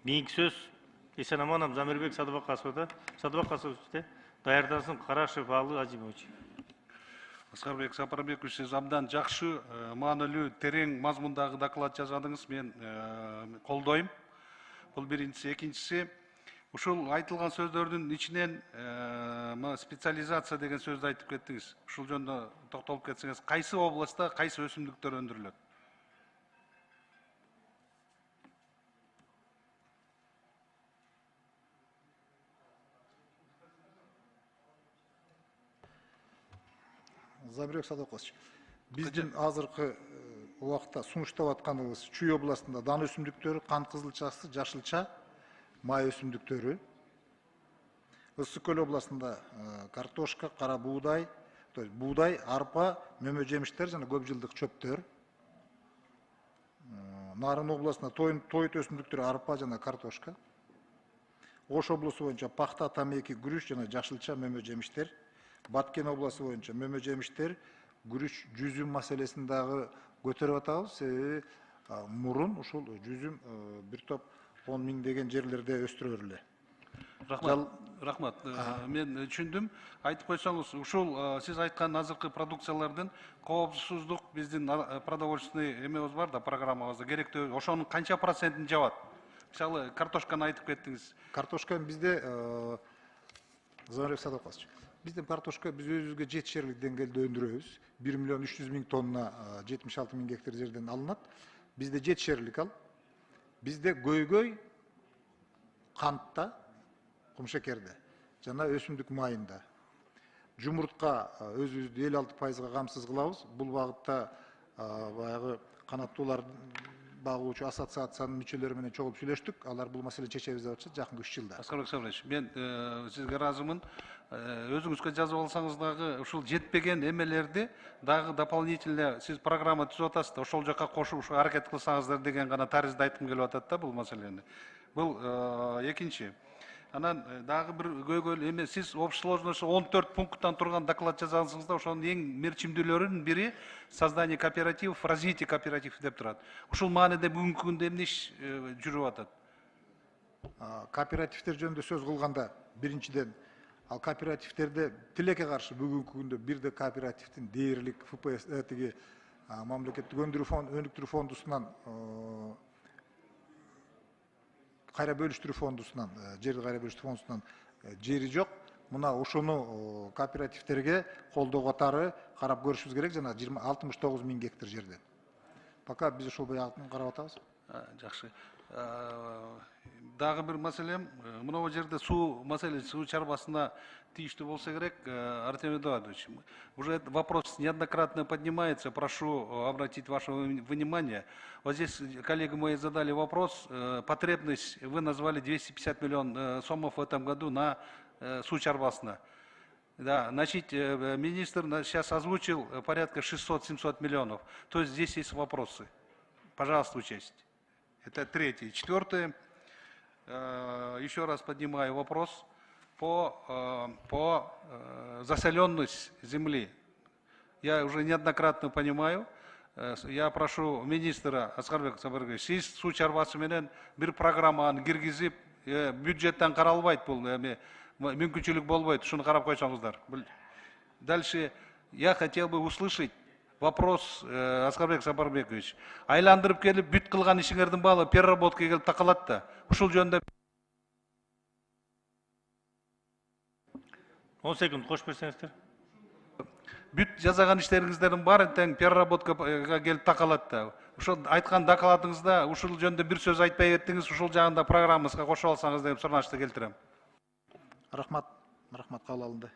Менің сөз Esen Amanam Замирбек Садыбақасовда, Садыбақасовда даярдасын Карашев Алы Азимович. Аскарбек Сапарбекович, сиз абдан жакшы, маанилүү, терең мазмундагы доклад жаздыңыз, мен колдойм. Бул биринчиси, экинчиси, ушул айтылган сөздөрдүн ичинен специализация деген сөздү айтып кеттиңиз. Ушул жөнүндө токтолуп кетсеңиз, кайсы областта кайсы өсүмдүктөр өндүрүлөт? Замирбек Садыкович, биздин азыркы убакта сунуштап атканыбыз Чүй областында дан өсүмдүктөрү, кант кызылчасы, жашылча, май өсүмдүктөрү. Ысык Көл областында картошка, кара буудай, то есть буудай, арпа, мөмө жемиштер жана көп жылдык чөптөр. Нарын областында тоют өсүмдүктөрү арпа жана картошка. Ош облусу боюнча пахта, тамеки, күрүч жана жашылча мөмө жемиштер. Баткен обласы боюнча мөмө жемиштер, күрүч, жүзүм маселесин дагы көтөрүп атабыз. Себеби мурун ушул жүзүм бир топ 10 миң деген жерлерде өстүрөлөр эле. Рахмат. Мен түшүндүм. Айтып койсоңуз, ушул сиз айткан азыркы продукциялардын коопсуздук биздин продовольственный эмебиз бар да, программабызда керектүү. Ошонун канча процентин жабат? Мисалы, картошканы айтып кеттиңиз. Картошка бизде Замирбек Садыкович, биздин картошка биз өзүбүзгө жетишерлик деңгээлде өндүрөбүз. 1 миллион 300 миң тонна 76 миң гектар жерден алынат. Бизде жетишерлик ал. Бизде көйгөй кантта, кумшекерде жана өсүмдүк майында. Жумуртка өзүбүздү 56%га камсыз кылабыз. Бул багытта баягы канаттуулар багуучу ассоциациянын мүчөлөрү менен чогулуп сүйлөштүк. Алар бул маселени чечебиз деп атышат жакынкы 3 жылда. Аскарбек Сабирович, мен сизге ыраазымын. Өзүңүзгө жазып алсаңыз дагы ушул жетпеген эмелерди дагы дополнительно сиз программа түзүп атасыз да, ошол жака кошуп аракет кылсаңыздар деген гана таризде айткым келип атат да бул маселени. Бул экинчи. Анан дагы бир көйгөй эме, сиз общий сложности 14 пункттан турган доклад жазасыңыз да, ошонун эң мерчимдүүлөрүнүн бири создание кооперативов, развитие кооперативов деп турат. Ушул маанide бүгүнкү күндө эмне иш жүрүп атат? Кооперативдер жөнүндө сөз кылганда, биринчиден, ал кооперативдерде тилекке каршы бүгүнкү күндө бирде кооперативдин дээрлик ФПС тиги мамлекеттик өнүктүрүү фондусунан кайра бөлүштүрүү фондусунан, жерди кайра бөлүштүрүү фондусунан жери жок. Мына ошону кооперативдерге колдоо катары карап көрүшүбүз керек жана 69 миң гектар жерден. Пока биз ошол багытын карап атабыз. Жакшы. Дагы бир маселем, мына жерде суу маселеси, суу чарбасына тийиштүү болсо керек. Артемий Эдуардович, уже этот вопрос неоднократно поднимается. Прошу обратить ваше внимание. Вот здесь коллеги мои задали вопрос. Потребность, вы назвали 250 миллионов сомов в этом году на суу чарбасына. Да, значит, министр сейчас озвучил порядка 600-700 миллионов. То есть здесь есть вопросы. Пожалуйста, учесть. Это третье. Четвертое. Еще раз поднимаю вопрос по засоленность земли. Я уже неоднократно понимаю. Я прошу министра Аскарбек Сапарбекович, сиз суу чарбасы менен бир программаны киргизип, бюджеттен каралбайт бул мүмкүнчүлүк болбойт. Шуну карап койсоңуздар. Дальше я хотел бы услышать вопрос, Аскарбек Сапарбекович. Айландырып келип, бүт кылган ишиңердин баары переработкага келип такалат да. Ушул жөнүндө 10 секунд кош берсеңиздер. Бүт жасаган иштериңиздердин баары тең переработкага келип такалат да. Ушул айткан докладыңызда ушул жөнүндө бир сөз айтпай кеттиңиз, ушул жагында программабызга кошуп алсаңыз деп сурашты келтирем. Рахмат, кабыл алынды.